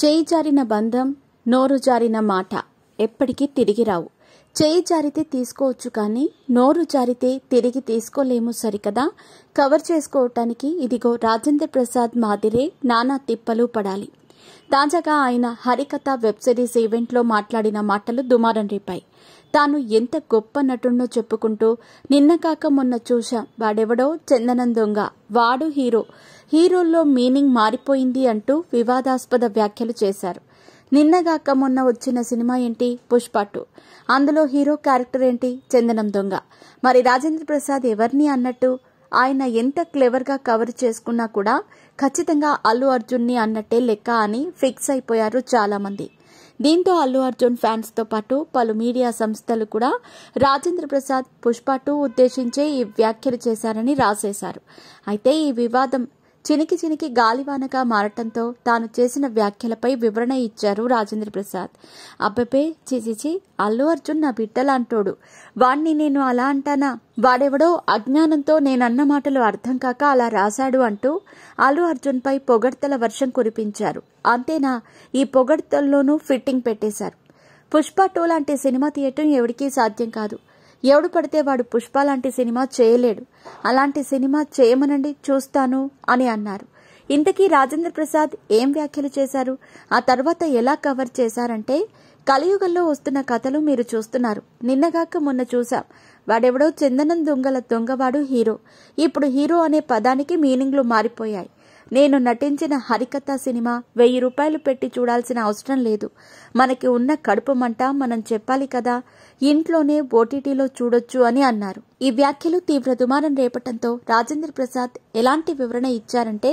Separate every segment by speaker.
Speaker 1: చేయి జారిన బంధం, నోరు జారిన మాట ఎప్పటికీ తిరిగి రావు. చేయి జారితే తీసుకోవచ్చు, కానీ నోరు జారితే తిరిగి తీసుకోలేము సరికదా. కవర్ చేసుకోవటానికి ఇదిగో రాజేంద్ర ప్రసాద్ మాదిరే నానా తిప్పలు పడాలి. తాజాగా ఆయన హరికథ వెబ్ సిరీస్ ఈవెంట్లో మాట్లాడిన మాటలు దుమారం రేపాయి. తాను ఎంత గొప్ప నటుడినో చెప్పుకుంటూ నిన్న కాక మొన్న చూశాం, వాడెవడో చందనం దొంగ, వాడు హీరో, హీరోల్లో మీనింగ్ మారిపోయింది అంటూ వివాదాస్పద వ్యాఖ్యలు చేశారు. నిన్నగాక మొన్న వచ్చిన సినిమా ఏంటి? పుష్ప 2. అందులో హీరో క్యారెక్టర్ ఏంటి? చందనం దొంగ. మరి రాజేంద్ర ప్రసాద్ ఎవరిని అన్నట్టు? ఆయన ఎంత క్లెవర్గా కవర్ చేసుకున్నా కూడా ఖచ్చితంగా అల్లు అర్జున్ని అన్నట్టే లెక్క అని ఫిక్స్ అయిపోయారు చాలామంది. దీంతో అల్లు అర్జున్ ఫ్యాన్స్తో పాటు పలు మీడియా సంస్థలు కూడా రాజేంద్ర ప్రసాద్ పుష్ప 2 ఉద్దేశించే ఈ వ్యాఖ్యలు చేశారని రాసేశారు. అయితే ఈ వివాదం చినికి గాలివానగా మారటంతో తాను చేసిన వ్యాఖ్యలపై వివరణ ఇచ్చారు రాజేంద్ర ప్రసాద్. అబ్బబ్బే, చిచిచి, అల్లు అర్జున్ నా బిడ్డలాంటోడు, వాణ్ణి నేను అలా అంటానా? వాడెవడో అజ్ఞానంతో నేనన్న మాటలు అర్థం కాక అలా రాశాడు అంటూ అల్లు అర్జున్పై పొగడ్తల వర్షం కురిపించారు. అంతేనా, ఈ పొగడ్తల్లోనూ ఫిట్టింగ్ పెట్టేశారు. పుష్ప 2 లాంటి సినిమా తీయటం ఎవరికీ సాధ్యం కాదు. ఎవడు పడితే వాడు పుష్ప లాంటి సినిమా చేయలేడు. అలాంటి సినిమా చేయమనండి, చూస్తాను అని అన్నారు. ఇంతకీ రాజేంద్ర ప్రసాద్ ఏం వ్యాఖ్యలు చేశారు? ఆ తర్వాత ఎలా కవర్ చేశారంటే, కలియుగంలో వస్తున్న కథలు మీరు చూస్తున్నారు. నిన్నగాక మొన్న చూశాం, వాడెవడో చందనం దొంగల దొంగవాడు హీరో. ఇప్పుడు హీరో అనే పదానికి మీనింగ్లు మారిపోయాయి. నేను నటించిన హరికథ సినిమా 1000 రూపాయలు పెట్టి చూడాల్సిన అవసరం లేదు. మనకి ఉన్న కడుపు మంట మనం చెప్పాలి కదా, ఇంట్లోనే ఓటీటీలో చూడొచ్చు అని అన్నారు. ఈ వ్యాఖ్యలు తీవ్ర దుమారం రేపటంతో రాజేంద్ర ప్రసాద్ ఎలాంటి వివరణ ఇచ్చారంటే,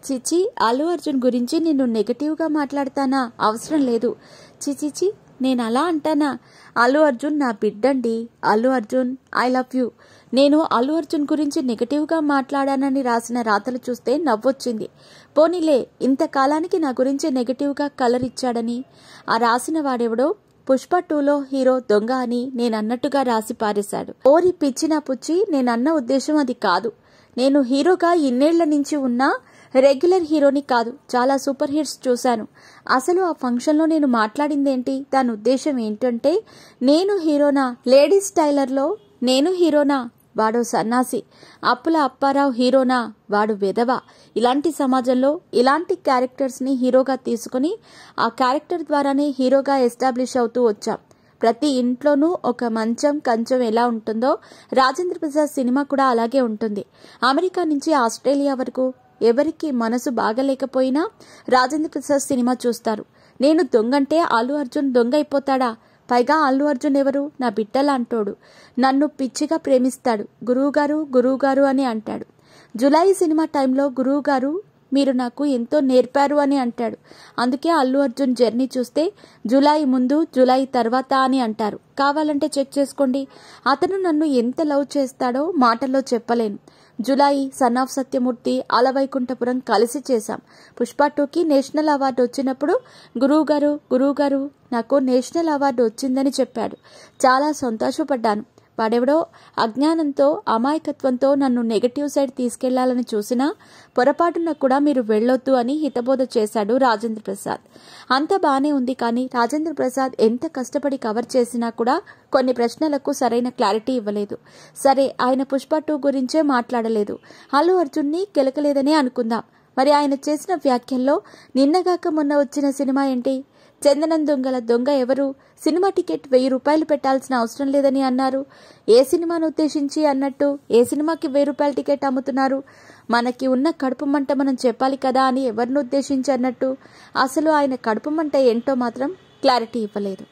Speaker 1: చిచి, అల్లు అర్జున్ గురించి నేను నెగటివ్గా మాట్లాడతానా? అవసరం లేదు. చిచిచి, నేను అలా అంటానా? అల్లు అర్జున్ నా బిడ్డండి. Allu Arjun, I love you. నేను అల్లు అర్జున్ గురించి నెగటివ్గా మాట్లాడానని రాసిన రాతలు చూస్తే నవ్వొచ్చింది. పోనీలే, ఇంతకాలానికి నా గురించి నెగటివ్గా కలర్ ఇచ్చాడని ఆ రాసిన వాడెవడో పుష్ప 2లో హీరో దొంగ అని నేనన్నట్టుగా రాసి పారేశాడు. ఓరి పిచ్చిన పుచ్చి, నేనన్న ఉద్దేశం అది కాదు. నేను హీరోగా ఇన్నేళ్ల నుంచి ఉన్నా రెగ్యులర్ హీరోని కాదు. చాలా సూపర్ హిట్స్ చూశాను. అసలు ఆ ఫంక్షన్లో నేను మాట్లాడిందేంటి? దాని ఉద్దేశం ఏంటంటే, నేను హీరోనా? లేడీస్ టైలర్లో నేను హీరోనా? వాడో సన్నాసి. అప్పుల అప్పారావు హీరోనా? వాడు వెధవ. ఇలాంటి సమాజంలో ఇలాంటి క్యారెక్టర్స్ని హీరోగా తీసుకుని ఆ క్యారెక్టర్ ద్వారానే హీరోగా ఎస్టాబ్లిష్ అవుతూ వచ్చాం. ప్రతి ఇంట్లోనూ ఒక మంచం కంచం ఎలా ఉంటుందో రాజేంద్ర ప్రసాద్ సినిమా కూడా అలాగే ఉంటుంది. అమెరికా నుంచి ఆస్ట్రేలియా వరకు ఎవరికి మనసు బాగలేకపోయినా రాజేంద్ర ప్రసాద్ సినిమా చూస్తారు. నేను దొంగంటే అల్లు అర్జున్ దొంగ అయిపోతాడా? పైగా అల్లు అర్జున్ ఎవరు? నా బిడ్డలాంటోడు. నన్ను పిచ్చిగా ప్రేమిస్తాడు. గురువుగారు అని అంటాడు. జులై సినిమా టైంలో గురువుగారు మీరు నాకు ఎంతో నేర్పారు అని అంటాడు. అందుకే అల్లు అర్జున్ జర్నీ చూస్తే జులై ముందు జులై తర్వాత అని అంటారు. కావాలంటే చెక్ చేసుకోండి. అతను నన్ను ఎంత లవ్ చేస్తాడో మాటల్లో చెప్పలేను. July, son of Satyamurthy, Ala Vaikunthapuram కలిసి చేశాం. పుష్ప 2కి నేషనల్ అవార్డు వచ్చినప్పుడు గురువుగారు నాకు నేషనల్ అవార్డు వచ్చిందని చెప్పాడు. చాలా సంతోషపడ్డాను. వాడెవడో అజ్ఞానంతో అమాయకత్వంతో నన్ను నెగటివ్ సైడ్ తీసుకెళ్లాలని చూసినా పొరపాటున కూడా మీరు వెళ్లొద్దు అని హితబోధ చేశాడు రాజేంద్ర ప్రసాద్. అంత బానే ఉంది, కానీ రాజేంద్ర ప్రసాద్ ఎంత కష్టపడి కవర్ చేసినా కూడా కొన్ని ప్రశ్నలకు సరైన క్లారిటీ ఇవ్వలేదు. సరే, ఆయన పుష్ప 2 గురించే మాట్లాడలేదు, అల్లు అర్జున్ని కెలకలేదనే అనుకుందాం. మరి ఆయన చేసిన వ్యాఖ్యల్లో నిన్నగాక మొన్న వచ్చిన సినిమా ఏంటి? చందనం దొంగల దొంగ ఎవరు? సినిమా టికెట్ 1000 రూపాయలు పెట్టాల్సిన అవసరం లేదని అన్నారు. ఏ సినిమాను ఉద్దేశించి అన్నట్టు? ఏ సినిమాకి 1000 రూపాయల టికెట్ అమ్ముతున్నారు? మనకి ఉన్న కడుపు మంట మనం చెప్పాలి కదా అని ఎవరిని ఉద్దేశించి అన్నట్టు? అసలు ఆయన కడుపు మంట ఏంటో మాత్రం క్లారిటీ ఇవ్వలేదు.